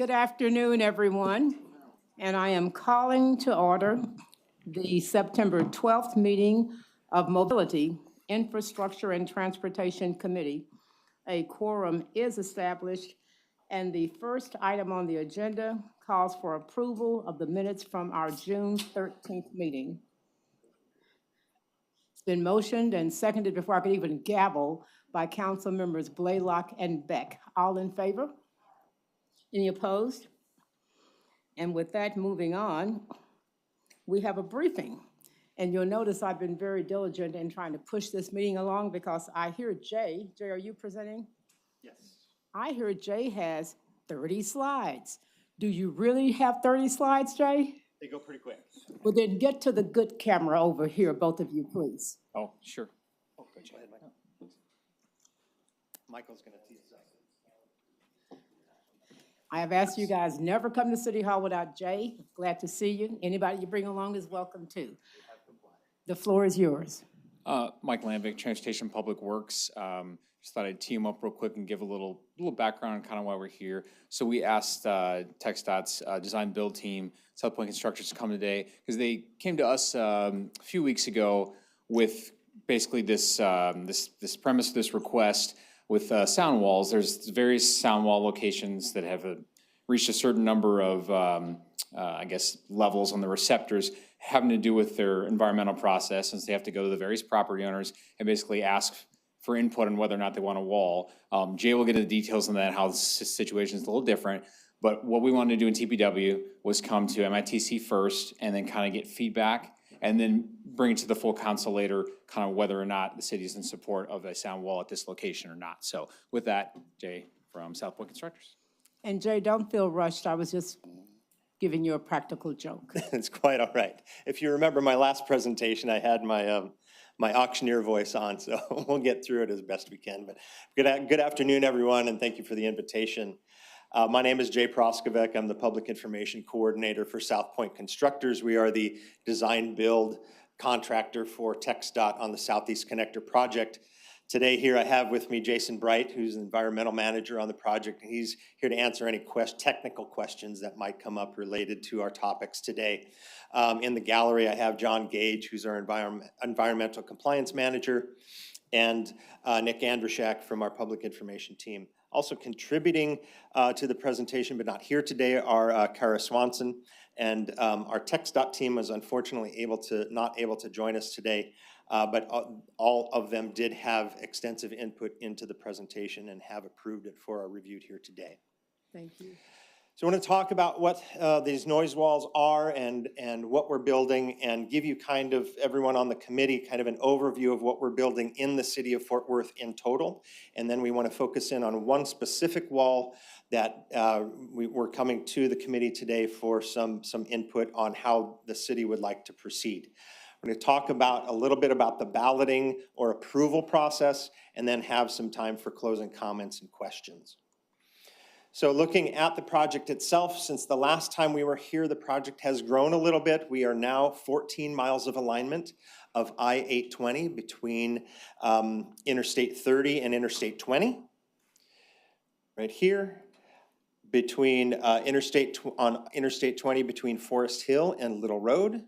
Good afternoon, everyone. And I am calling to order the September 12th meeting of Mobility, Infrastructure, and Transportation Committee. A quorum is established, and the first item on the agenda calls for approval of the minutes from our June 13th meeting. It's been motioned and seconded before I could even gavel by Council members Blaylock and Beck. All in favor? Any opposed? And with that, moving on, we have a briefing. And you'll notice I've been very diligent in trying to push this meeting along because I hear Jay, are you presenting? Yes. I hear Jay has 30 slides. Do you really have 30 slides, Jay? They go pretty quick. Well, then get to the good camera over here, both of you, please. Oh, sure. Oh, go ahead, Michael. Michael's going to tease us. I have asked you guys never come to City Hall without Jay. Glad to see you. Anybody you bring along is welcome too. The floor is yours. Mike Landvik, Transportation Public Works. Just thought I'd tee them up real quick and give a little background on kind of why we're here. So we asked TxDOT's design build team, South Point Constructors, to come today because they came to us a few weeks ago with basically this premise, this request with sound walls. There's various sound wall locations that have reached a certain number of, I guess, levels on the receptors having to do with their environmental process, since they have to go to the various property owners and basically ask for input on whether or not they want a wall. Jay will get into the details on that, how the situation is a little different. But what we wanted to do in TPW was come to MITC first and then kind of get feedback and then bring it to the full council later, kind of whether or not the city is in support of a sound wall at this location or not. So with that, Jay from South Point Constructors. And Jay, don't feel rushed. I was just giving you a practical joke. It's quite all right. If you remember my last presentation, I had my my auctioneer voice on, so we'll get through it as best we can. But good afternoon, everyone, and thank you for the invitation. My name is Jay Proskovic. I'm the Public Information Coordinator for South Point Constructors. We are the design build contractor for TxDOT on the Southeast Connector project. Today here I have with me Jason Bright, who's the environmental manager on the project, and he's here to answer any technical questions that might come up related to our topics today. In the gallery I have John Gage, who's our environmental compliance manager, and Nick Andrushak from our public information team. Also contributing to the presentation, but not here today, are Kara Swanson, and our TxDOT team was unfortunately not able to join us today. But all of them did have extensive input into the presentation and have approved it for our review here today. Thank you. So I want to talk about what these noise walls are and what we're building, and give you kind of, everyone on the committee, kind of an overview of what we're building in the city of Fort Worth in total. And then we want to focus in on one specific wall that we're coming to the committee today for some input on how the city would like to proceed. We're going to talk about a little bit about the balloting or approval process, and then have some time for closing comments and questions. So looking at the project itself, since the last time we were here, the project has grown a little bit. We are now 14 miles of alignment of I-820 between Interstate 30 and Interstate 20. Right here, between Interstate 20 between Forest Hill and Little Road.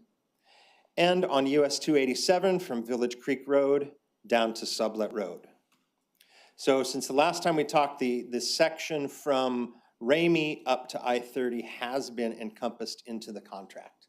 And on US 287 from Village Creek Road down to Sublet Road. So since the last time we talked, this section from Ramey up to I-30 has been encompassed into the contract.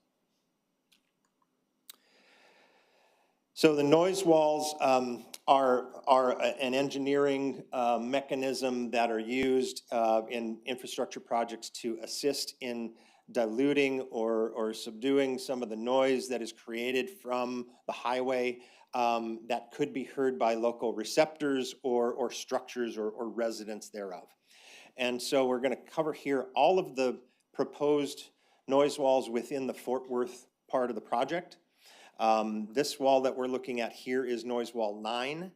So the noise walls are an engineering mechanism that are used in infrastructure projects to assist in diluting or subduing some of the noise that is created from the highway that could be heard by local receptors or structures or residents thereof. And so we're going to cover here all of the proposed noise walls within the Fort Worth part of the project. This wall that we're looking at here is noise wall 9.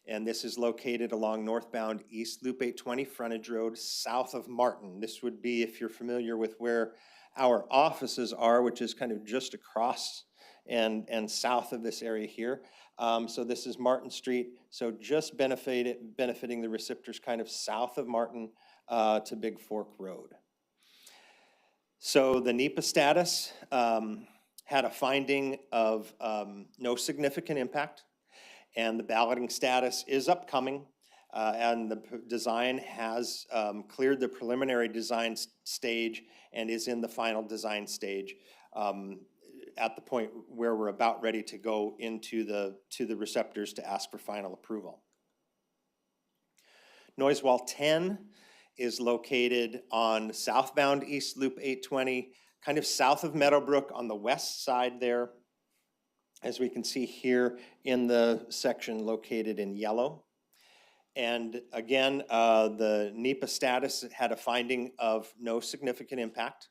And this is located along northbound East Loop 820 frontage road south of Martin. This would be, if you're familiar with where our offices are, which is kind of just across and south of this area here. So this is Martin Street. So just benefiting the receptors kind of south of Martin to Big Fork Road. So the NEPA status had a finding of no significant impact, and the balloting status is upcoming, and the design has cleared the preliminary design stage and is in the final design stage at the point where we're about ready to go into the receptors to ask for final approval. Noise wall 10 is located on southbound East Loop 820, kind of south of Meadowbrook on the west side there, as we can see here in the section located in yellow. And again, the NEPA status had a finding of no significant impact.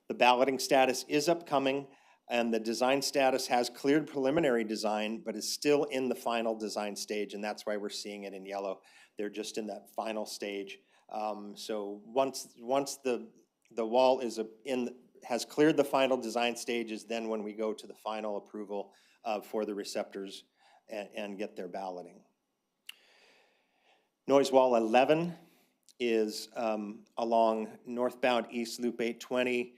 The balloting status is upcoming, and the design status has cleared preliminary design, but is still in the final design stage, and that's why we're seeing it in yellow. They're just in that final stage. So once the wall has cleared the final design stages, then when we go to the final approval for the receptors and get their balloting. Noise wall 11 is along northbound East Loop 820,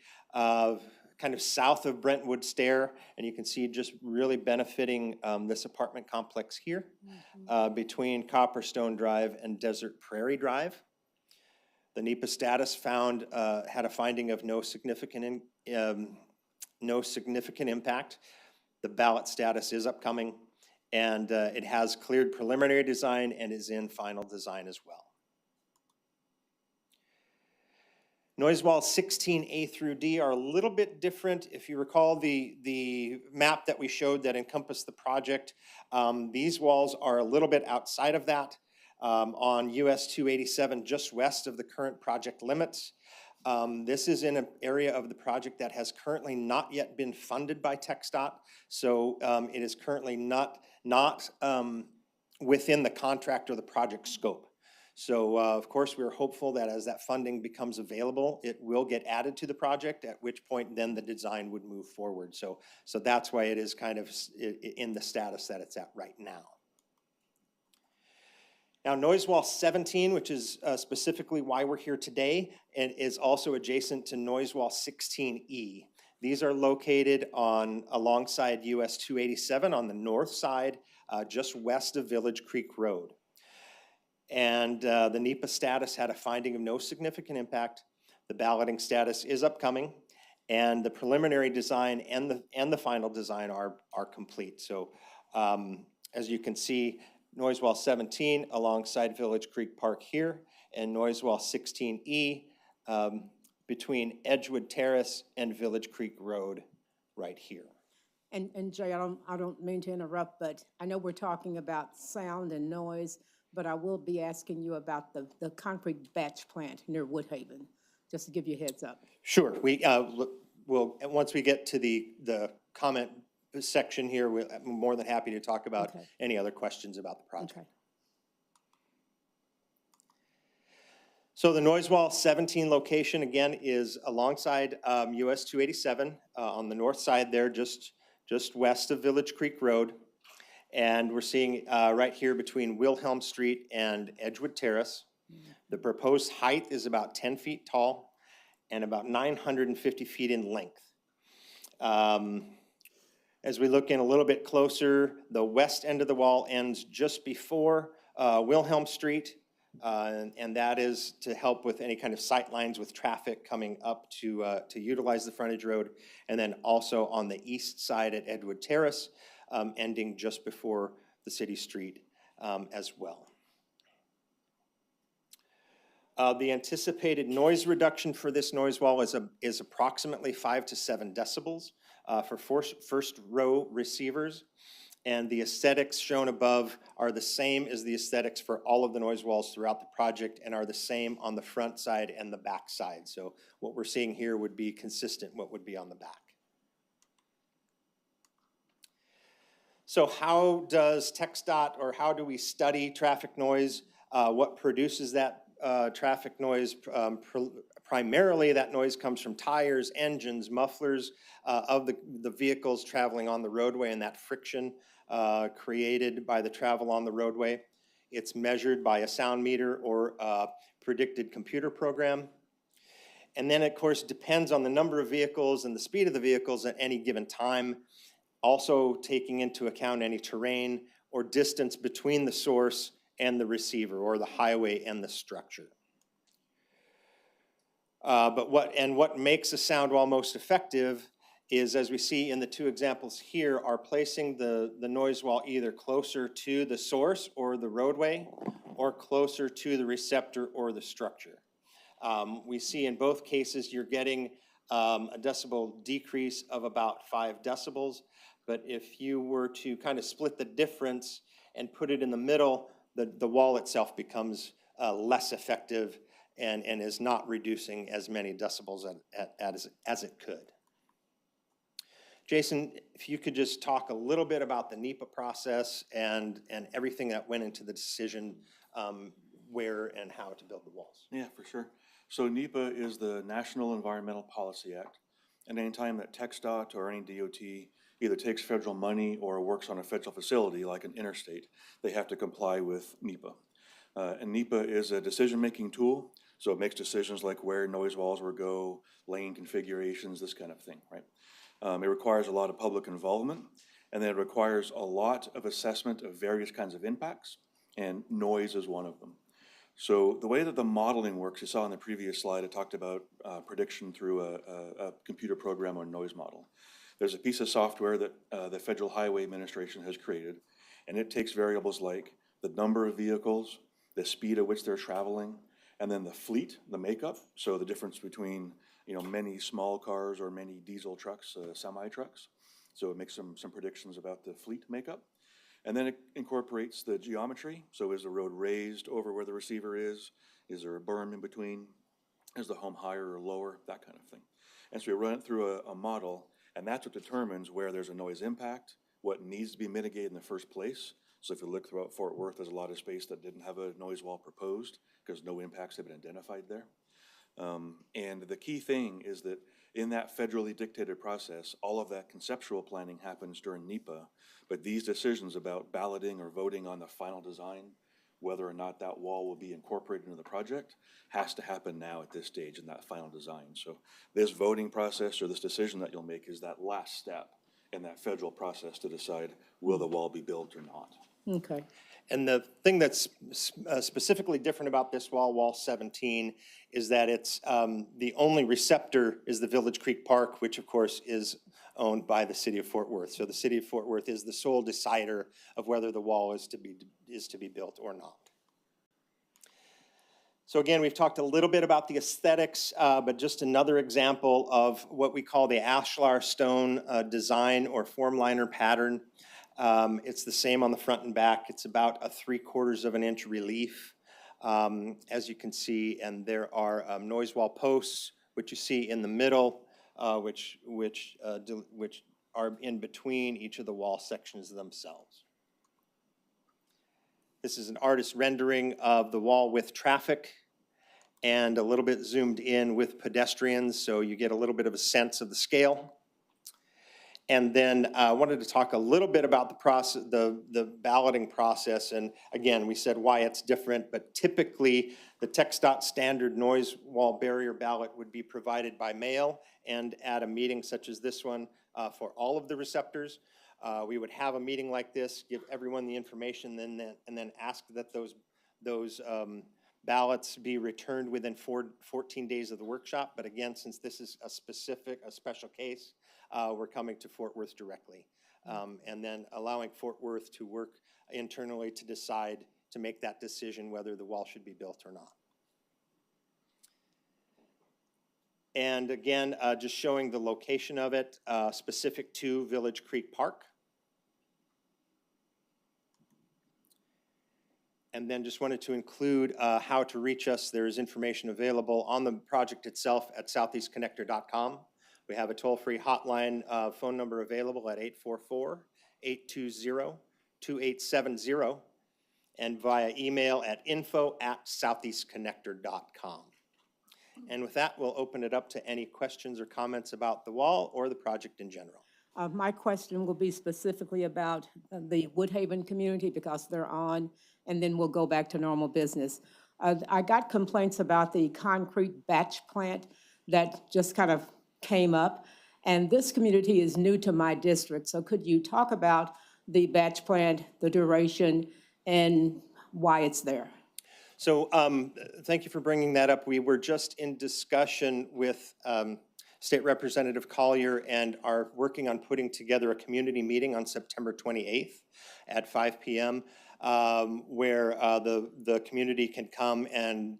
kind of south of Brentwood Stair, and you can see just really benefiting this apartment complex here between Copperstone Drive and Desert Prairie Drive. The NEPA status found had a finding of no significant impact. The ballot status is upcoming, and it has cleared preliminary design and is in final design as well. Noise walls 16A through D are a little bit different. If you recall the map that we showed that encompassed the project, these walls are a little bit outside of that on US 287, just west of the current project limits. This is in an area of the project that has currently not yet been funded by TxDOT, so it is currently not within the contract or the project scope. So of course, we're hopeful that as that funding becomes available, it will get added to the project, at which point then the design would move forward. So that's why it is kind of in the status that it's at right now. Now, noise wall 17, which is specifically why we're here today, and is also adjacent to noise wall 16E. These are located alongside US 287 on the north side, just west of Village Creek Road. And the NEPA status had a finding of no significant impact. The balloting status is upcoming, and the preliminary design and the final design are complete. So as you can see, noise wall 17 alongside Village Creek Park here, and noise wall 16E between Edgewood Terrace and Village Creek Road right here. And Jay, I don't mean to interrupt, but I know we're talking about sound and noise, but I will be asking you about the concrete batch plant near Woodhaven, just to give you a heads up. Sure. We'll once we get to the comment section here, I'm more than happy to talk about any other questions about the project. Okay. So the noise wall 17 location, again, is alongside US 287 on the north side there, just west of Village Creek Road. And we're seeing right here between Wilhelm Street and Edgewood Terrace. The proposed height is about 10 feet tall and about 950 feet in length. As we look in a little bit closer, the west end of the wall ends just before Wilhelm Street, and that is to help with any kind of sight lines with traffic coming up to utilize the frontage road, and then also on the east side at Edgewood Terrace, ending just before the city street as well. The anticipated noise reduction for this noise wall is approximately 5 to 7 decibels for first row receivers. And the aesthetics shown above are the same as the aesthetics for all of the noise walls throughout the project, and are the same on the front side and the back side. So what we're seeing here would be consistent what would be on the back. So how does TxDOT, or how do we study traffic noise? What produces that traffic noise? Primarily, that noise comes from tires, engines, mufflers of the vehicles traveling on the roadway, and that friction created by the travel on the roadway. It's measured by a sound meter or a predicted computer program. And then, of course, depends on the number of vehicles and the speed of the vehicles at any given time, also taking into account any terrain or distance between the source and the receiver, or the highway and the structure. But what makes a sound wall most effective is, as we see in the two examples here, are placing the noise wall either closer to the source or the roadway, or closer to the receptor or the structure. We see in both cases you're getting a decibel decrease of about 5 decibels, but if you were to kind of split the difference and put it in the middle, the wall itself becomes less effective and is not reducing as many decibels as it could. Jason, if you could just talk a little bit about the NEPA process and everything that went into the decision where and how to build the walls. Yeah, for sure. So NEPA is the National Environmental Policy Act, and anytime that TxDOT or any DOT either takes federal money or works on a federal facility like an interstate, they have to comply with NEPA. And NEPA is a decision-making tool, so it makes decisions like where noise walls will go, lane configurations, this kind of thing, right? It requires a lot of public involvement, and then it requires a lot of assessment of various kinds of impacts, and noise is one of them. So the way that the modeling works, you saw in the previous slide, it talked about prediction through a computer program or noise model. There's a piece of software that the Federal Highway Administration has created, and it takes variables like the number of vehicles, the speed at which they're traveling, and then the fleet, the makeup, so the difference between many small cars or many diesel trucks, semi-trucks. So it makes some predictions about the fleet makeup. And then it incorporates the geometry. So is the road raised over where the receiver is? Is there a berm in between? Is the home higher or lower? That kind of thing. And so we run it through a model, and that's what determines where there's a noise impact, what needs to be mitigated in the first place. So if you look throughout Fort Worth, there's a lot of space that didn't have a noise wall proposed because no impacts have been identified there. And the key thing is that in that federally dictated process, all of that conceptual planning happens during NEPA, but these decisions about balloting or voting on the final design, whether or not that wall will be incorporated into the project, has to happen now at this stage in that final design. So this voting process or this decision that you'll make is that last step in that federal process to decide will the wall be built or not. Okay. And the thing that's specifically different about this wall, Wall 17, is that it's the only receptor is the Village Creek Park, which of course is owned by the city of Fort Worth. So the city of Fort Worth is the sole decider of whether the wall is to be built or not. So again, we've talked a little bit about the aesthetics, but just another example of what we call the ashlar stone design or form liner pattern. It's the same on the front and back. It's about a 3/4 of an inch relief, as you can see, and there are noise wall posts, which you see in the middle, which are in between each of the wall sections themselves. This is an artist rendering of the wall with traffic and a little bit zoomed in with pedestrians, so you get a little bit of a sense of the scale. And then I wanted to talk a little bit about the process, the balloting process. And again, we said why it's different, but typically the TxDOT standard noise wall barrier ballot would be provided by mail and at a meeting such as this one for all of the receptors. We would have a meeting like this, give everyone the information, and then ask that those ballots be returned within 14 days of the workshop. But again, since this is a special case, we're coming to Fort Worth directly, and then allowing Fort Worth to work internally to decide, to make that decision whether the wall should be built or not. And again, just showing the location of it, specific to Village Creek Park. And then just wanted to include how to reach us. There is information available on the project itself at southeastconnector.com. We have a toll-free hotline phone number available at 844-820-2870 and via email at info@southeastconnector.com. And with that, we'll open it up to any questions or comments about the wall or the project in general. My question will be specifically about the Woodhaven community because they're on, and then we'll go back to normal business. I got complaints about the concrete batch plant. that just kind of came up. And this community is new to my district, so could you talk about the batch plant, the duration, and why it's there? So thank you for bringing that up. We were just in discussion with State Representative Collier and are working on putting together a community meeting on September 28th at 5 p.m. Where the community can come and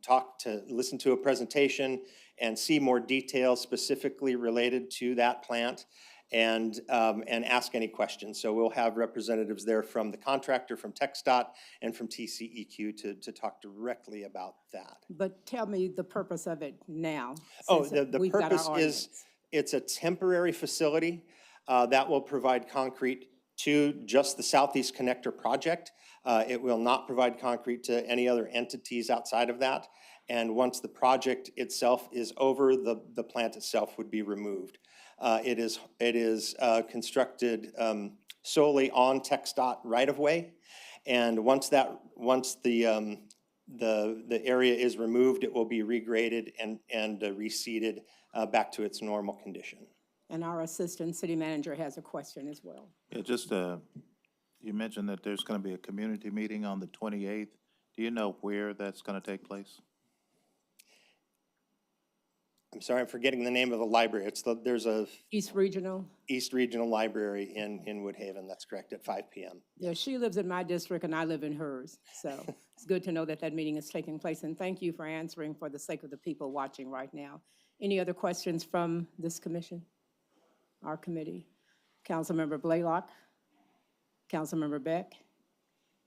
listen to a presentation and see more details specifically related to that plant and ask any questions. So we'll have representatives there from the contractor, from TxDOT, and from TCEQ to talk directly about that. But tell me the purpose of it now. Oh, since the we've got our purpose is, audience. it's a temporary facility that will provide concrete to just the Southeast Connector project. It will not provide concrete to any other entities outside of that. And once the project itself is over, the plant itself would be removed. It is constructed solely on TxDOT right-of-way. And once the area is removed, it will be regraded and reseeded back to its normal condition. And our assistant city manager has a question as well. Yeah, just, you mentioned that there's going to be a community meeting on the 28th. Do you know where that's going to take place? I'm sorry, I'm forgetting the name of the library. There's a East Regional. East Regional Library in Woodhaven. That's correct, at 5 p.m. Yeah, she lives in my district and I live in hers. So it's good to know that that meeting is taking place. And thank you for answering for the sake of the people watching right now. Any other questions from this commission? Our committee? Councilmember Blaylock? Councilmember Beck?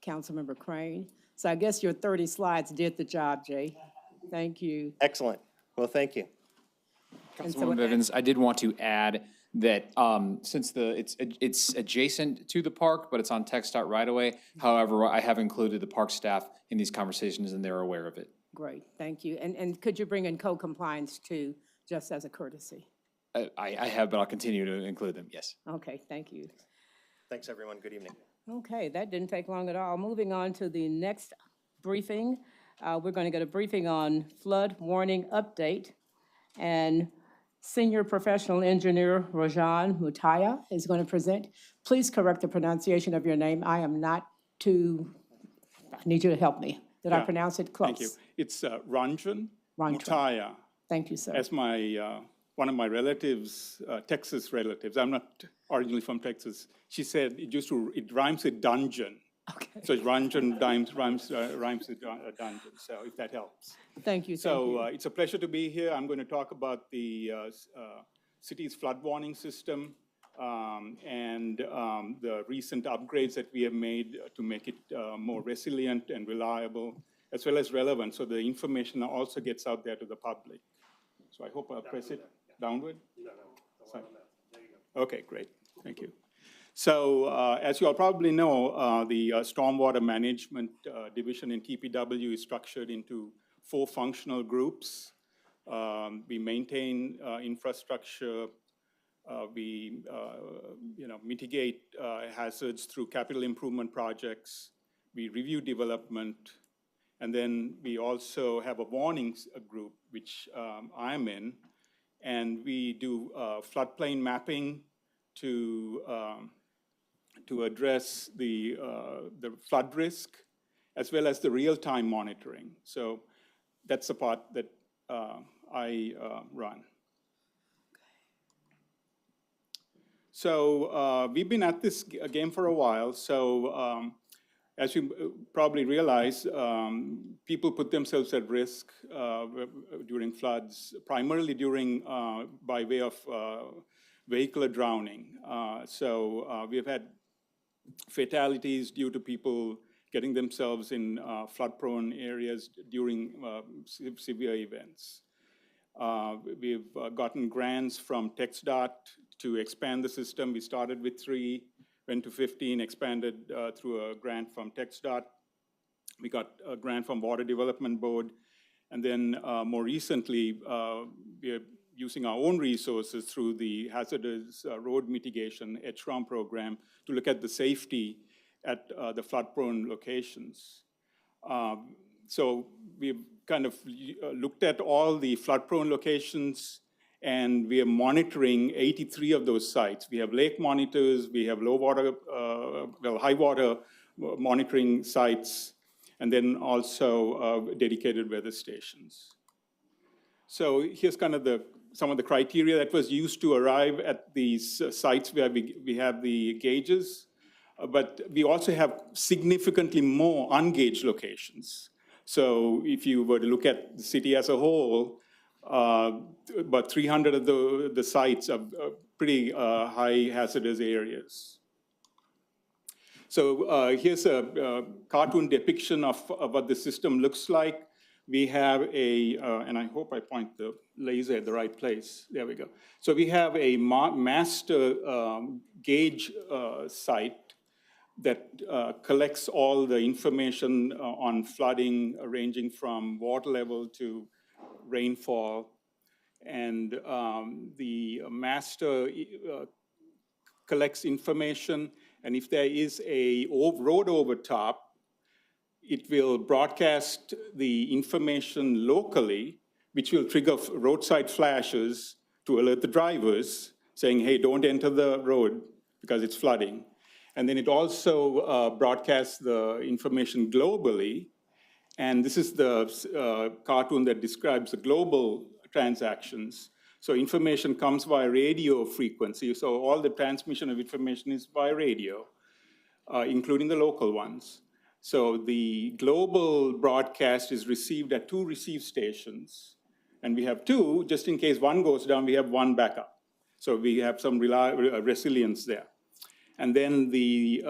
Councilmember Crane? So I guess your 30 slides did the job, Jay. Thank you. Excellent. Well, thank you. And so Councilwoman with that- Bivens, I did want to add that since it's adjacent to the park, but it's on TxDOT right away. However, I have included the park staff in these conversations and they're aware of it. Great, thank you. And could you bring in code compliance too, just as a courtesy? I have, but I'll continue to include them, yes. Okay, thank you. Thanks, everyone. Good evening. Okay, that didn't take long at all. Moving on to the next briefing. We're going to get a briefing on flood warning update. And Senior Professional Engineer Rajan Mutaya is going to present. Please correct the pronunciation of your name. I am not too, I need you to help me. Did I Yeah, pronounce it close? Thank you. It's Ranjan Ranjan. Mutaya. Thank you, sir. As my, one of my relatives, Texas relatives, I'm not originally from Texas, she said it rhymes with dungeon. Okay, So it's Ranjan rhymes with dungeon, so if that helps. thank you, thank you. So it's a pleasure to be here. I'm going to talk about the city's flood warning system and the recent upgrades that we have made to make it more resilient and reliable, as well as relevant, so the information also gets out there to the public. So I hope I'll press it downward. Sorry. Okay, great. Thank you. So as you all probably know, the Stormwater Management Division in TPW is structured into 4 functional groups. We maintain infrastructure. We mitigate hazards through capital improvement projects. We review development. And then we also have a warnings group, which I'm in. And we do floodplain mapping to address the flood risk, as well as the real-time monitoring. So that's the part that I run. So we've been at this game for a while. So as you probably realize, people put themselves at risk during floods, primarily by way of vehicular drowning. So we've had fatalities due to people getting themselves in flood-prone areas during severe events. We've gotten grants from TxDOT to expand the system. We started with 3, went to 15, expanded through a grant from TxDOT. We got a grant from Water Development Board. And then more recently, we're using our own resources through the Hazardous Road Mitigation HROM program to look at the safety at the flood-prone locations. So we've kind of looked at all the flood-prone locations and we are monitoring 83 of those sites. We have lake monitors, we have high water monitoring sites, and then also dedicated weather stations. So here's kind of some of the criteria that was used to arrive at these sites where we have the gauges, but we also have significantly more ungauged locations. So if you were to look at the city as a whole, about 300 of the sites are pretty high hazardous areas. So here's a cartoon depiction of what the system looks like. We have and I hope I point the laser at the right place. There we go. So we have a master gauge site that collects all the information on flooding, ranging from water level to rainfall. And the master collects information, and if there is a road over top, it will broadcast the information locally, which will trigger roadside flashes to alert the drivers, saying, hey, don't enter the road because it's flooding. And then it also broadcasts the information globally. And this is the cartoon that describes the global transactions. So information comes via radio frequency. So all the transmission of information is by radio, including the local ones. So the global broadcast is received at 2 receive stations. And we have 2, just in case one goes down, we have 1 backup. So we have some resilience there. And then the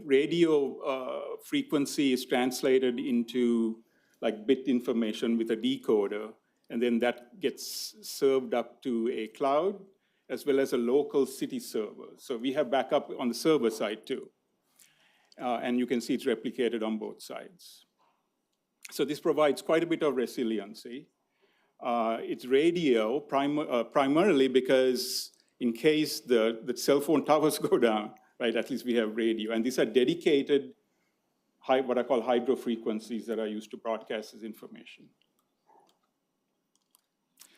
radio frequency is translated into like bit information with a decoder. And then that gets served up to a cloud as well as a local city server. So we have backup on the server side too. And you can see it's replicated on both sides. So this provides quite a bit of resiliency. It's radio primarily because in case the cell phone towers go down, right, at least we have radio. And these are dedicated, what I call hydro frequencies that are used to broadcast this information.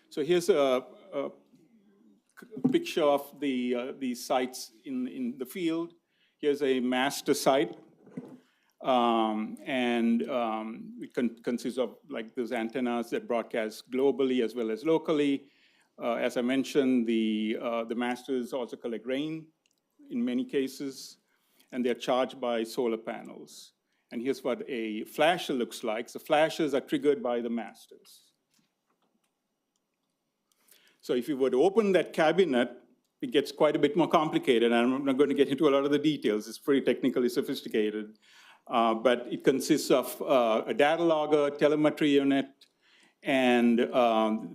So here's a picture of these sites in the field. Here's a master site, and it consists of like those antennas that broadcast globally as well as locally. As I mentioned, the masters also collect rain in many cases, and they're charged by solar panels. And here's what a flasher looks like. So flashers are triggered by the masters. So if you were to open that cabinet, it gets quite a bit more complicated, and I'm not going to get into a lot of the details. It's pretty technically sophisticated. But it consists of a data logger, telemetry unit, and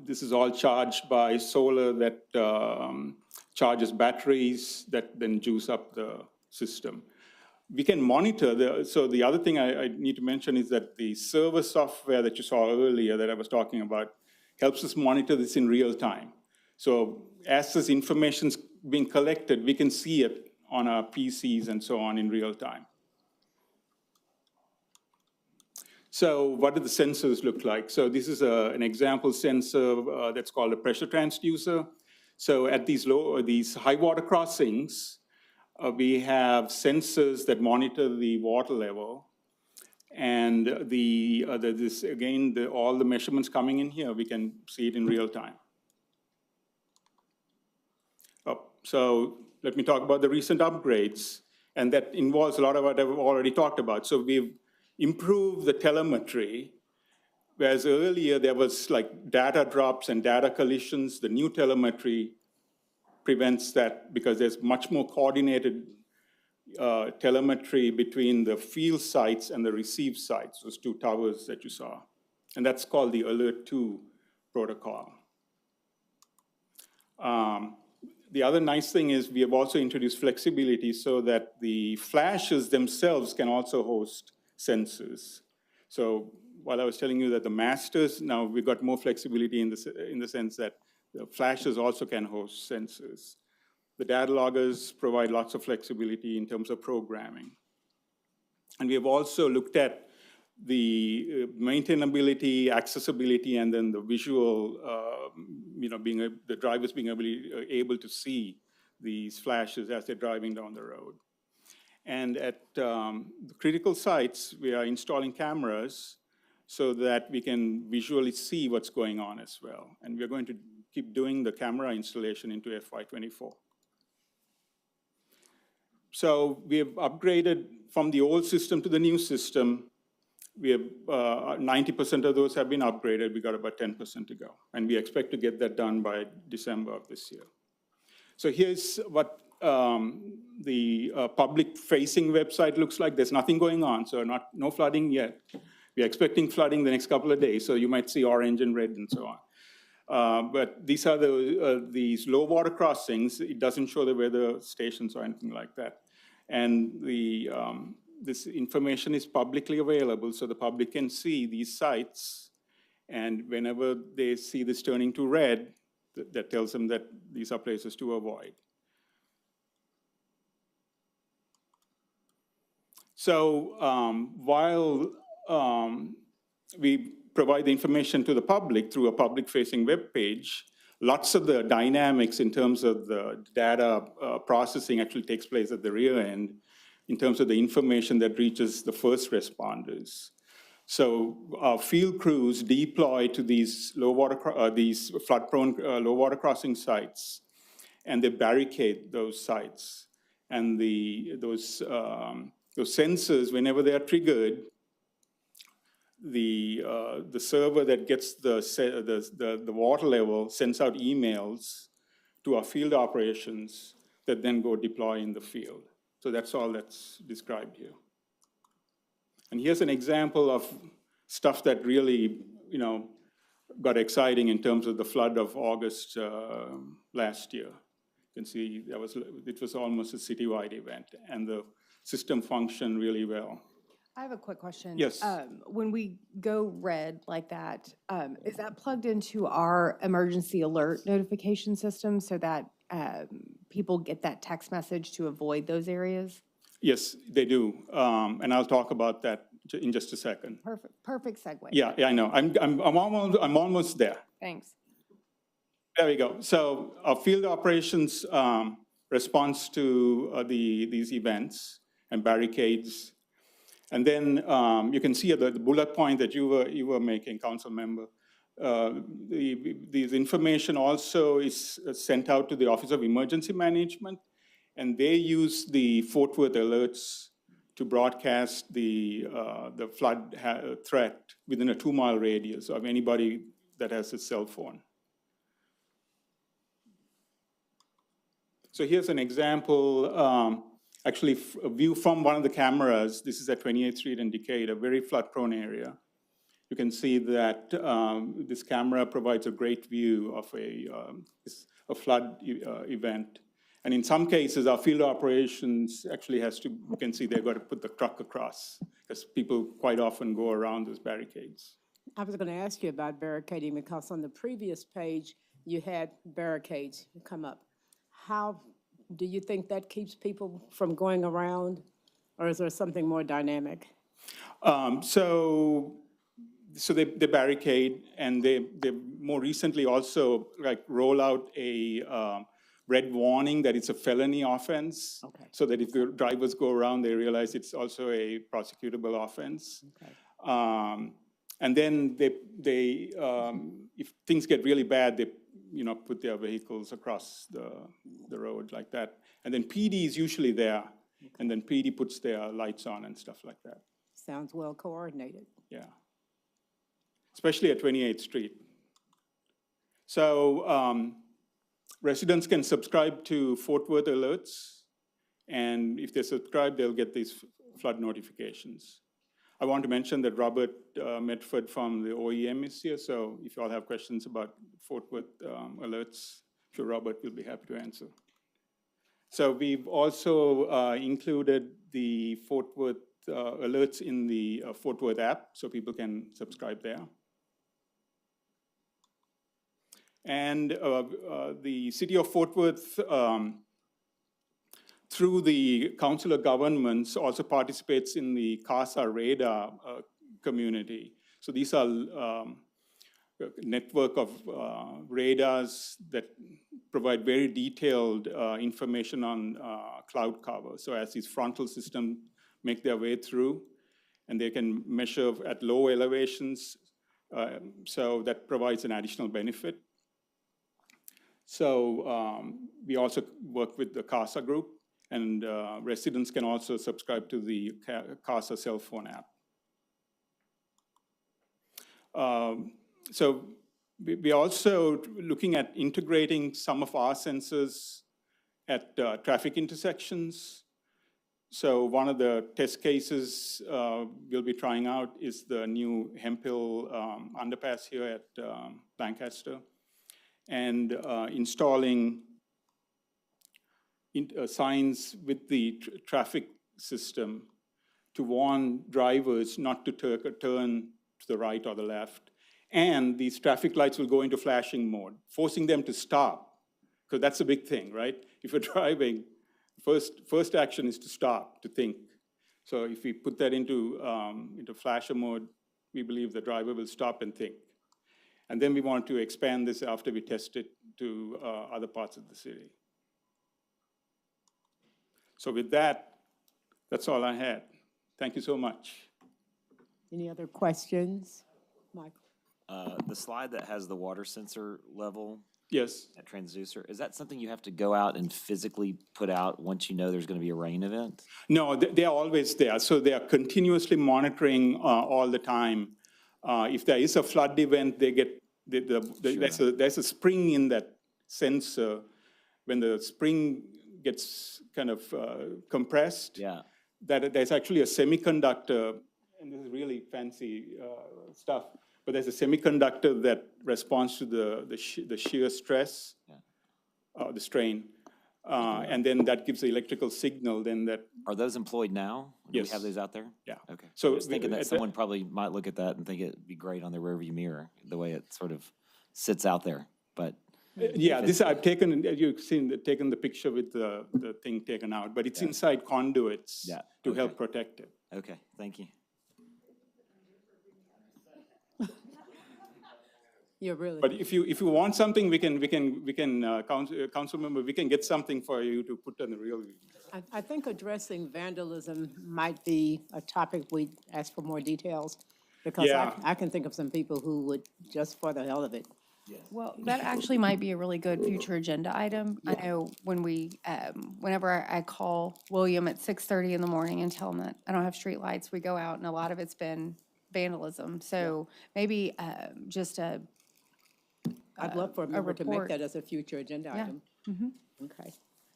this is all charged by solar that charges batteries that then juice up the system. We can monitor, so the other thing I need to mention is that the server software that you saw earlier that I was talking about helps us monitor this in real time. So as this information's being collected, we can see it on our PCs and so on in real time. So what do the sensors look like? So this is an example sensor that's called a pressure transducer. So at these high water crossings, we have sensors that monitor the water level. And all the measurements coming in here, we can see it in real time. So let me talk about the recent upgrades. And that involves a lot of what I've already talked about. So we've improved the telemetry, whereas earlier there was like data drops and data collisions. The new telemetry prevents that because there's much more coordinated telemetry between the field sites and the receive sites, those 2 towers that you saw. And that's called the Alert 2 protocol. The other nice thing is we have also introduced flexibility so that the flashes themselves can also host sensors. So while I was telling you that the masters, now we've got more flexibility in the sense that the flashes also can host sensors. The data loggers provide lots of flexibility in terms of programming. And we have also looked at the maintainability, accessibility, and then the visual the drivers being able to see these flashes as they're driving down the road. And at the critical sites, we are installing cameras so that we can visually see what's going on as well. And we're going to keep doing the camera installation into FY24. So we have upgraded from the old system to the new system. We have 90% of those have been upgraded. We got about 10% to go. And we expect to get that done by December of this year. So here's what the public-facing website looks like. There's nothing going on, so no flooding yet. We're expecting flooding the next couple of days, so you might see orange and red and so on. But these are these low water crossings. It doesn't show the weather stations or anything like that. And this information is publicly available, so the public can see these sites. And whenever they see this turning to red, that tells them that these are places to avoid. So while we provide the information to the public through a public-facing web page, lots of the dynamics in terms of the data processing actually takes place at the rear end in terms of the information that reaches the first responders. So our field crews deploy to these these flood-prone low water crossing sites, and they barricade those sites. And those sensors, whenever they are triggered, the server that gets the water level sends out emails to our field operations that then go deploy in the field. So that's all that's described here. And here's an example of stuff that really, got exciting in terms of the flood of August last year. You can see it was almost a citywide event, and the system functioned really well. I have a quick question. Yes. When we go red like that, is that plugged into our emergency alert notification system so that people get that text message to avoid those areas? Yes, they do. And I'll talk about that in just a second. Perfect segue. Yeah, I know. I'm almost there. Thanks. There we go. So our field operations response to these events and barricades. And then you can see the bullet point that you were making, council member. This information also is sent out to the Office of Emergency Management, and they use the Fort Worth alerts to broadcast the flood threat within a 2-mile radius of anybody that has a cell phone. So here's an example, actually a view from one of the cameras. This is at 28th Street in Decatur, a very flood-prone area. You can see that this camera provides a great view of a flood event. And in some cases, our field operations actually you can see they've got to put the truck across because people quite often go around those barricades. I was going to ask you about barricading because on the previous page, you had barricades come up. How do you think that keeps people from going around, or is there something more dynamic? So they barricade, and they more recently also roll out a red warning that it's a felony offense. Okay. So that if the drivers go around, they realize it's also a prosecutable offense. Okay. And then they if things get really bad, they put their vehicles across the road like that. And then PD is usually there, okay. And then PD puts their lights on and stuff like that. Sounds well coordinated. Yeah, especially at 28th Street. So residents can subscribe to Fort Worth alerts, and if they subscribe, they'll get these flood notifications. I want to mention that Robert Medford from the OEM is here, so if you all have questions about Fort Worth alerts, I'm sure Robert will be happy to answer. So we've also included the Fort Worth alerts in the Fort Worth app, so people can subscribe there. And the city of Fort Worth, through the Council of Governments, also participates in the CASA radar community. So these are network of radars that provide very detailed information on cloud cover. So as these frontal systems make their way through, and they can measure at low elevations, so that provides an additional benefit. So we also work with the CASA group, and residents can also subscribe to the CASA cell phone app. So we're also looking at integrating some of our sensors at traffic intersections. So one of the test cases we'll be trying out is the new Hemphill underpass here at Lancaster, and installing signs with the traffic system to warn drivers not to turn to the right or the left. And these traffic lights will go into flashing mode, forcing them to stop, because that's a big thing, right? If you're driving, first action is to stop, to think. So if we put that into flasher mode, we believe the driver will stop and think. And then we want to expand this after we test it to other parts of the city. So with that, that's all I had. Thank you so much. Any other questions? Michael? The slide that has the water sensor level Yes. at transducer, is that something you have to go out and physically put out once you know there's going to be a rain event? No, they are always there. So they are continuously monitoring all the time. If there is a flood event, they get there's a spring in that sensor. When the spring gets kind of compressed, Yeah. that there's actually a semiconductor, and this is really fancy stuff, but there's a semiconductor that responds to the shear stress, the strain, and then that gives the electrical signal. Then that. Are those employed now? Do Yes. we have those out there? Yeah. Okay. So I was thinking at that the- someone probably might look at that and think it'd be great on their rearview mirror, the way it sort of sits out there, but. Yeah, this I've taken, you've seen, taken the picture with the thing taken out, but it's inside conduits Yeah, to okay. help protect it. Okay, thank you. You're really. But if you want something, we can council member, we can get something for you to put on the real view. I think addressing vandalism might be a topic we ask for more details, because Yeah. I can think of some people who would, just for the hell of it. Well, that actually might be a really good future agenda item. I know when whenever I call William at 6:30 in the morning and tell him that I don't have streetlights, we go out and a lot of it's been vandalism. So maybe just I'd love for a member to make report. that as a future agenda item. Okay.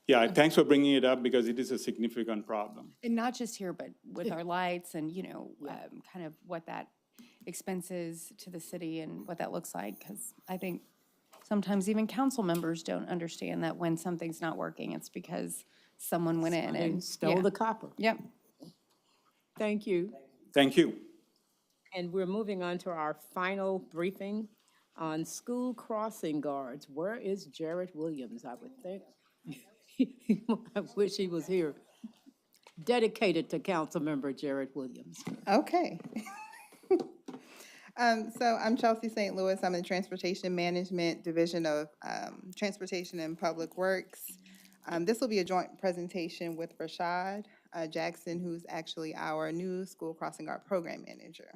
Yeah, thanks for bringing it up, because it is a significant problem. and not just here, but with our lights and, kind of what that expense is to the city and what that looks like. Because I think sometimes even council members don't understand that when something's not working, it's because someone went in and. Stole yeah. the copper. Yep. Thank you. Thank you. And we're moving on to our final briefing on school crossing guards. Where is Jared Williams, I would think? I wish he was here. Dedicated to Councilmember Jared Williams. Okay. So I'm Chelsea St. Louis. I'm in Transportation Management Division of Transportation and Public Works. This will be a joint presentation with Rashad Jackson, who's actually our new School Crossing Guard Program Manager.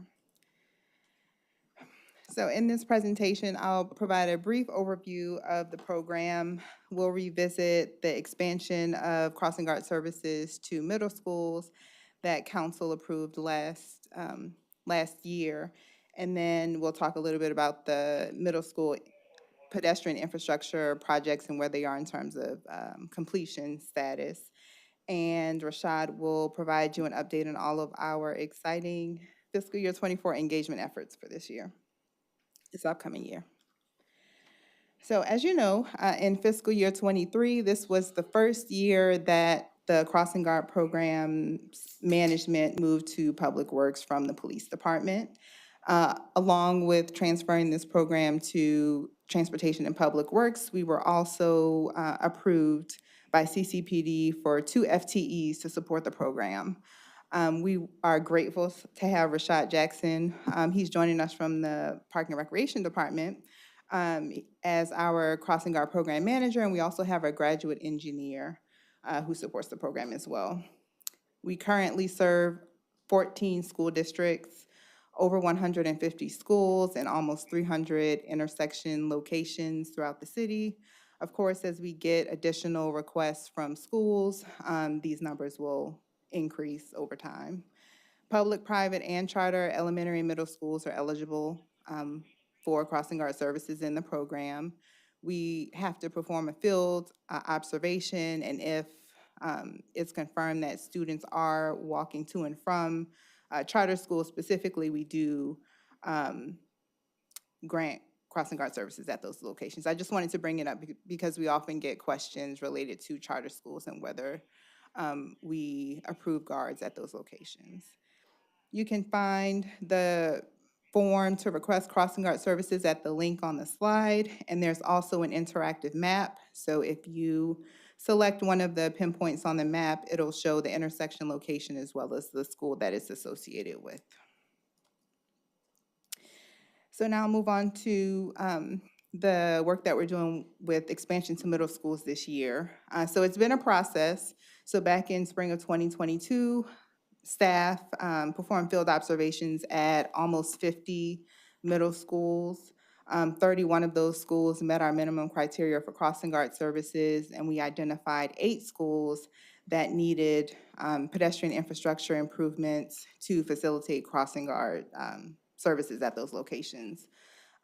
So in this presentation, I'll provide a brief overview of the program. We'll revisit the expansion of crossing guard services to middle schools that council approved last year. And then we'll talk a little bit about the middle school pedestrian infrastructure projects and where they are in terms of completion status. And Rashad will provide you an update on all of our exciting fiscal year 24 engagement efforts for this year, this upcoming year. So as you know, in fiscal year 23, this was the first year that the Crossing Guard Program management moved to Public Works from the Police Department. Along with transferring this program to Transportation and Public Works, we were also approved by CCPD for 2 FTEs to support the program. We are grateful to have Rashad Jackson. He's joining us from the Park and Recreation Department as our Crossing Guard Program Manager, and we also have a graduate engineer who supports the program as well. We currently serve 14 school districts, over 150 schools, and almost 300 intersection locations throughout the city. Of course, as we get additional requests from schools, these numbers will increase over time. Public, private, and charter elementary and middle schools are eligible for crossing guard services in the program. We have to perform a field observation, and if it's confirmed that students are walking to and from charter schools specifically, we do grant crossing guard services at those locations. I just wanted to bring it up because we often get questions related to charter schools and whether we approve guards at those locations. You can find the form to request crossing guard services at the link on the slide, and there's also an interactive map. So if you select one of the pinpoints on the map, it'll show the intersection location as well as the school that it's associated with. So now I'll move on to the work that we're doing with expansion to middle schools this year. So it's been a process. So back in spring of 2022, staff performed field observations at almost 50 middle schools. 31 of those schools met our minimum criteria for crossing guard services, and we identified 8 schools that needed pedestrian infrastructure improvements to facilitate crossing guard services at those locations.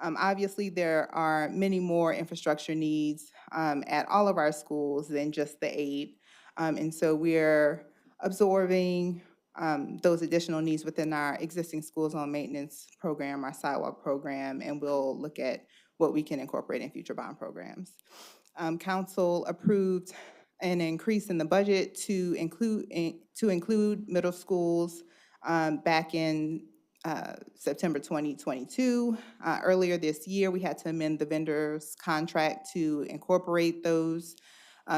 Obviously, there are many more infrastructure needs at all of our schools than just the 8. And so we're absorbing those additional needs within our existing schools on maintenance program, our sidewalk program, and we'll look at what we can incorporate in future bond programs. Council approved an increase in the budget to include middle schools back in September 2022. Earlier this year, we had to amend the vendor's contract to incorporate those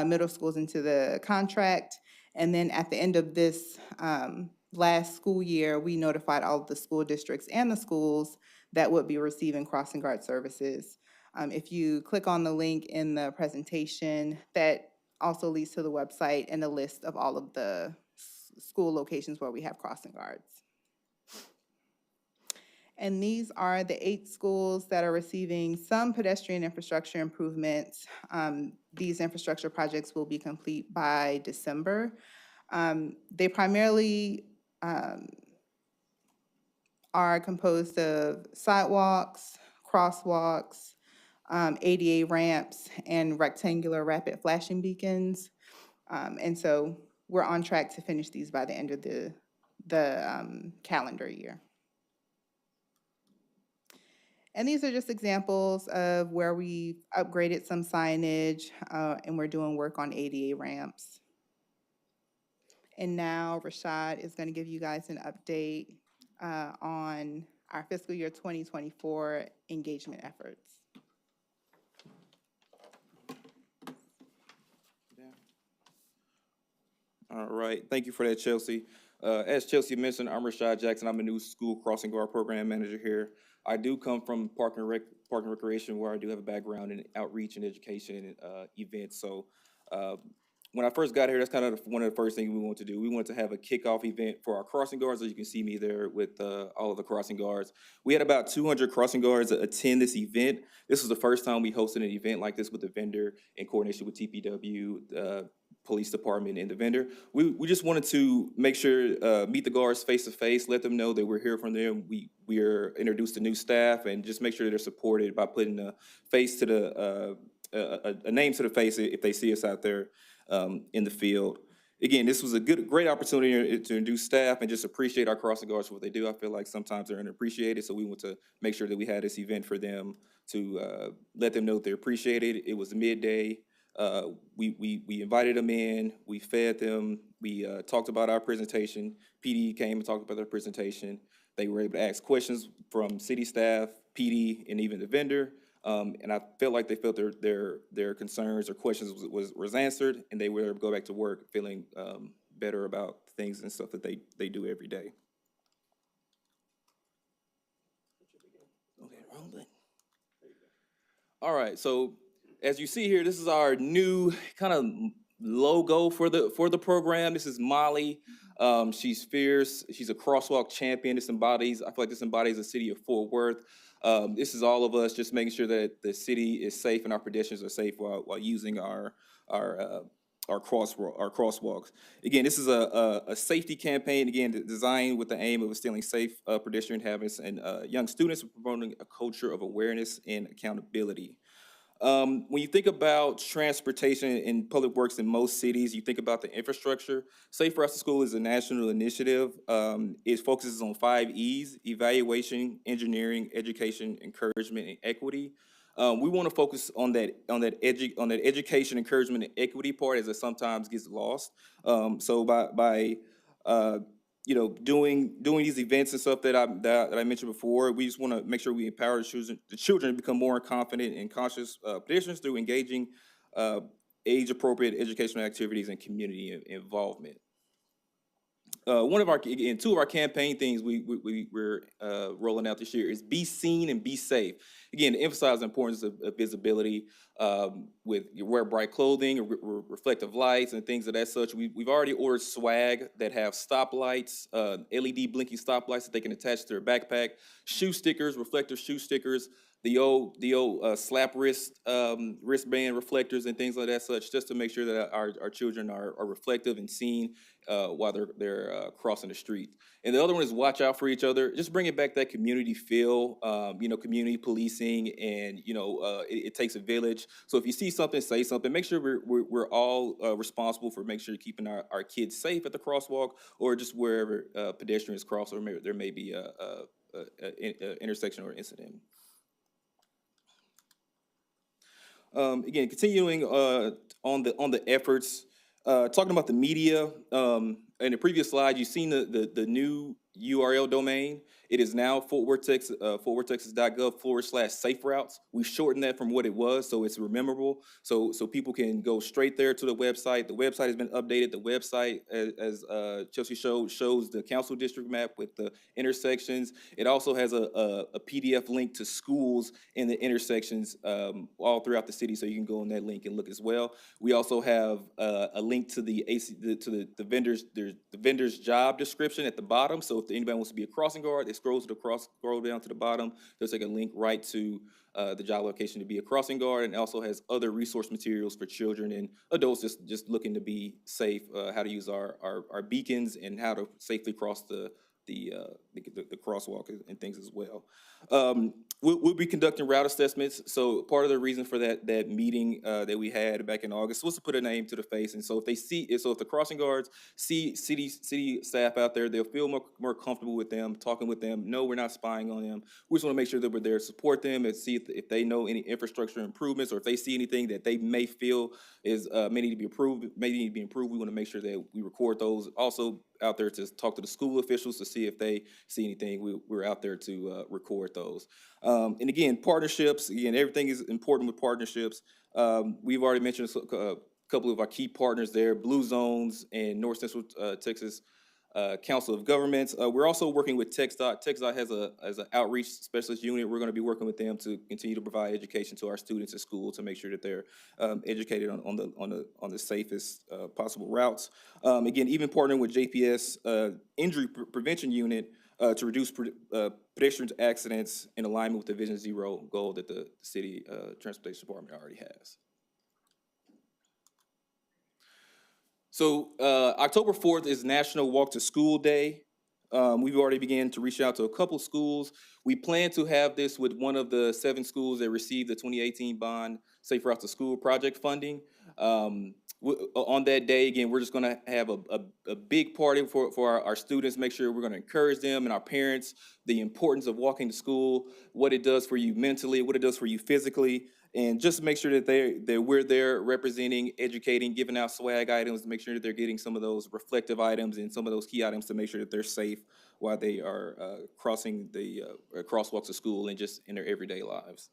middle schools into the contract. And then at the end of this last school year, we notified all of the school districts and the schools that would be receiving crossing guard services. If you click on the link in the presentation, that also leads to the website and a list of all of the school locations where we have crossing guards. And these are the 8 schools that are receiving some pedestrian infrastructure improvements. These infrastructure projects will be complete by December. They primarily are composed of sidewalks, crosswalks, ADA ramps, and rectangular rapid flashing beacons. And so we're on track to finish these by the end of the calendar year. And these are just examples of where we've upgraded some signage and we're doing work on ADA ramps. And now Rashad is going to give you guys an update on our fiscal year 2024 engagement efforts. All right, thank you for that, Chelsea. As Chelsea mentioned, I'm Rashad Jackson. I'm a new school crossing guard program manager here. I do come from Park and Recreation, where I do have a background in outreach and education and events. So when I first got here, that's kind of one of the first things we wanted to do. We wanted to have a kickoff event for our crossing guards. As you can see me there with all of the crossing guards. We had about 200 crossing guards attend this event. This was the first time we hosted an event like this with the vendor in coordination with TPW, police department, and the vendor. We just wanted to make sure, meet the guards face to face, let them know that we're here from them. We are introduced to new staff, and just make sure they're supported by putting a face to the, a name to the face if they see us out there in the field. Again, this was a great opportunity to introduce staff and just appreciate our crossing guards for what they do. I feel like sometimes they're underappreciated, so we want to make sure that we had this event for them to let them know that they're appreciated. It was midday. We invited them in, we fed them, we talked about our presentation. PD came and talked about their presentation. They were able to ask questions from city staff, PD, and even the vendor. And I felt like they felt their concerns or questions was answered, and they were able to go back to work feeling better about things and stuff that they do every day. Okay, wrong button. All right, so as you see here, this is our new kind of logo for the program. This is Molly. She's fierce. She's a crosswalk champion. I feel like this embodies the city of Fort Worth. This is all of us just making sure that the city is safe and our pedestrians are safe while using our crosswalks. Again, this is a safety campaign, again, designed with the aim of instilling safe pedestrian habits and young students, promoting a culture of awareness and accountability. When you think about transportation and public works in most cities, you think about the infrastructure. Safe Routes to School is a national initiative. It focuses on 5 E's: evaluation, engineering, education, encouragement, and equity. We want to focus on that education, encouragement, and equity part, as it sometimes gets lost. So by doing these events and stuff that I mentioned before, we just want to make sure we empower the children to become more confident and conscious pedestrians through engaging age-appropriate educational activities and community involvement. Two of our campaign things we're rolling out this year is be seen and be safe. Again, to emphasize the importance of visibility with you wear bright clothing, reflective lights, and things of that such. We've already ordered swag that have stoplights, LED blinking stoplights that they can attach to their backpack, shoe stickers, reflective shoe stickers, the old slap wristband reflectors and things like that such, just to make sure that our children are reflective and seen while they're crossing the street. And the other one is watch out for each other. Just bringing back that community feel, community policing, and it takes a village. So if you see something, say something. Make sure we're all responsible for making sure you're keeping our kids safe at the crosswalk or just wherever pedestrians cross, or there may be a intersection or incident. Again, continuing on the efforts, talking about the media. In the previous slide, you've seen the new URL domain. It is now fortworthtexas.gov/safe routes. We shortened that from what it was, so it's memorable. So people can go straight there to the website. The website has been updated. The website, as Chelsea shows the council district map with the intersections. It also has a PDF link to schools in the intersections all throughout the city, so you can go on that link and look as well. We also have a link to the vendor's job description at the bottom. So if anybody wants to be a crossing guard, they scroll down to the bottom. They'll take a link right to the job location to be a crossing guard, and also has other resource materials for children and adults just looking to be safe, how to use our beacons and how to safely cross the crosswalk and things as well. We'll be conducting route assessments. So part of the reason for that meeting that we had back in August was to put a name to the face. And so if the crossing guards see city staff out there, they'll feel more comfortable with them, talking with them. No, we're not spying on them. We just want to make sure that we're there to support them and see if they know any infrastructure improvements, or if they see anything that they may feel may need to be improved. We want to make sure that we record those. Also out there to talk to the school officials to see if they see anything. We're out there to record those. And again, partnerships. Again, everything is important with partnerships. We've already mentioned a couple of our key partners there: Blue Zones and North Central Texas Council of Governments. We're also working with TxDOT. TxDOT has an outreach specialist unit. We're going to be working with them to continue to provide education to our students at school to make sure that they're educated on the safest possible routes. Again, even partnering with JPS Injury Prevention Unit to reduce pedestrian accidents in alignment with the Vision Zero goal that the city transportation department already has. So October 4th is National Walk to School Day. We've already began to reach out to a couple schools. We plan to have this with one of the 7 schools that received the 2018 Bond Safe Routes to School project funding. On that day, again, we're just gonna have a big party for our students, make sure we're gonna encourage them and our parents, the importance of walking to school, what it does for you mentally, what it does for you physically, and just make sure that we're there representing, educating, giving out swag items, to make sure that they're getting some of those reflective items and some of those key items to make sure that they're safe while they are crossing the crosswalks of school and just in their everyday lives.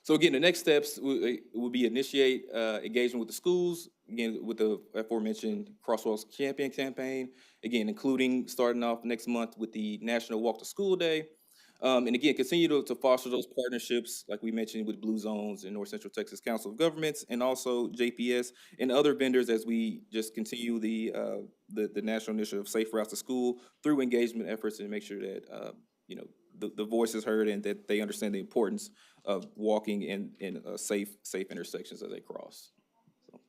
So again, the next steps will be initiate engagement with the schools, again, with the aforementioned Crosswalks Champion campaign, again, including starting off next month with the National Walk to School Day. And again, continue to foster those partnerships, like we mentioned, with Blue Zones and North Central Texas Council of Governments, and also JPS and other vendors as we just continue the national initiative of Safe Routes to School through engagement efforts and make sure that, you know, the voice is heard and that they understand the importance of walking in safe intersections as they cross. So,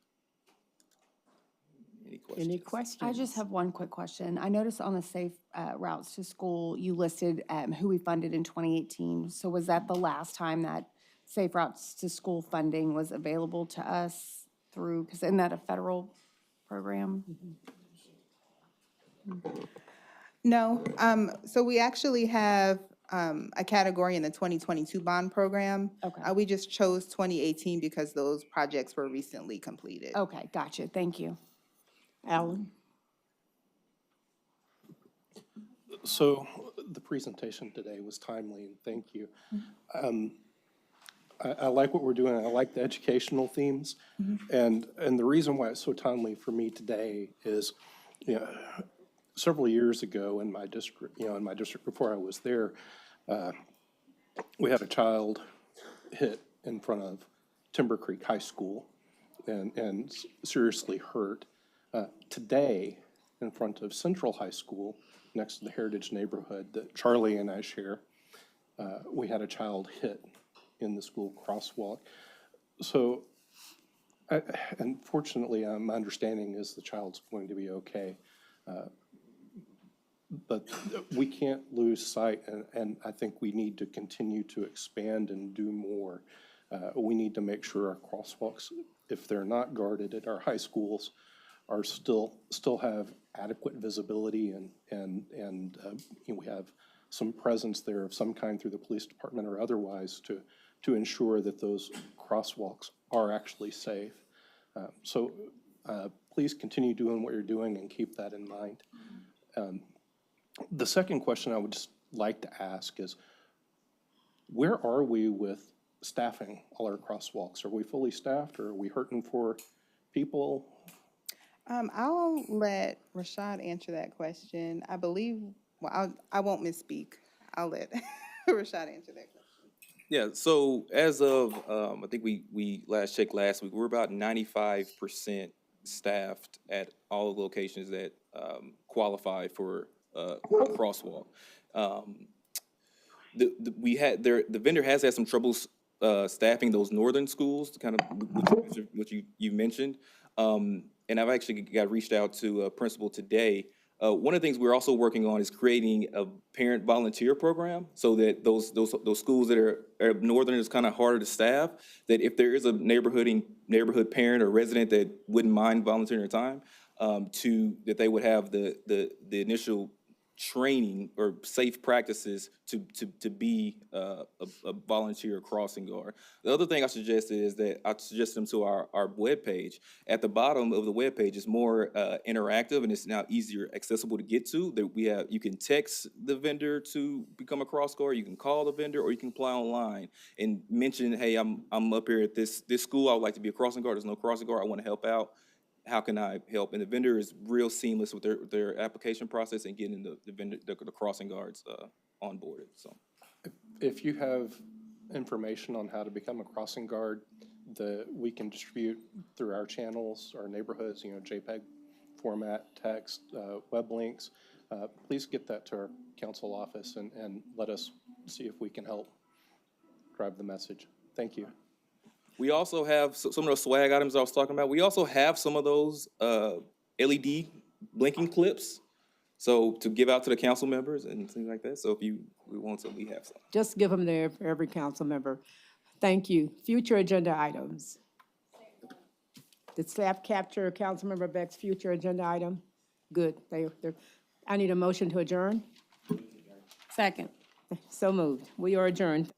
any questions? Any questions? I just have one quick question. I noticed on the Safe Routes to School, you listed who we funded in 2018. So was that the last time that Safe Routes to School funding was available to us through, because isn't that a federal program? No, so we actually have a category in the 2022 bond program. Okay. We just chose 2018 because those projects were recently completed. Okay, gotcha. Thank you. Alan? So the presentation today was timely, and thank you. I like what we're doing. I like the educational themes. And the reason why it's so timely for me today is, you know, several years ago in my district, before I was there, we had a child hit in front of Timber Creek High School and seriously hurt. Today, in front of Central High School, next to the Heritage neighborhood that Charlie and I share, we had a child hit in the school crosswalk. So, and fortunately, my understanding is the child's going to be okay. But we can't lose sight, and I think we need to continue to expand and do more. We need to make sure our crosswalks, if they're not guarded at our high schools, are still have adequate visibility and we have some presence there of some kind through the police department or otherwise to ensure that those crosswalks are actually safe. So please continue doing what you're doing and keep that in mind. The second question I would just like to ask is, where are we with staffing all our crosswalks? Are we fully staffed, or are we hurting for people? I'll let Rashad answer that question. I believe, well, I won't misspeak. I'll let Rashad answer that question. Yeah, so as of, I think we last checked last week, we're about 95% staffed at all the locations that qualify for a crosswalk. The vendor has had some troubles staffing those northern schools, kind of which you mentioned. And I've actually got reached out to a principal today. One of the things we're also working on is creating a parent volunteer program so that those schools that are northern is kind of harder to staff, that if there is a neighborhood parent or resident that wouldn't mind volunteering their time, that they would have the initial training or safe practices to be a volunteer crossing guard. The other thing I suggested is that I suggested them to our webpage. At the bottom of the webpage is more interactive, and it's now easier accessible to get to. That you can text the vendor to become a cross guard, you can call the vendor, or you can apply online and mention, hey, I'm up here at this school, I would like to be a crossing guard, there's no crossing guard, I want to help out. How can I help? And the vendor is real seamless with their application process and getting the crossing guards onboarded. So, if you have information on how to become a crossing guard that we can distribute through our channels, our neighborhoods, JPEG format, text, web links, please get that to our council office and let us see if we can help drive the message. Thank you. We also have some of those swag items I was talking about. We also have some of those LED blinking clips, so to give out to the council members and things like that. So if we want some, we have some. Just give them there for every council member. Thank you. Future agenda items. Did staff capture Councilmember Beck's future agenda item? Good. I need a motion to adjourn. Second. So moved. We are adjourned.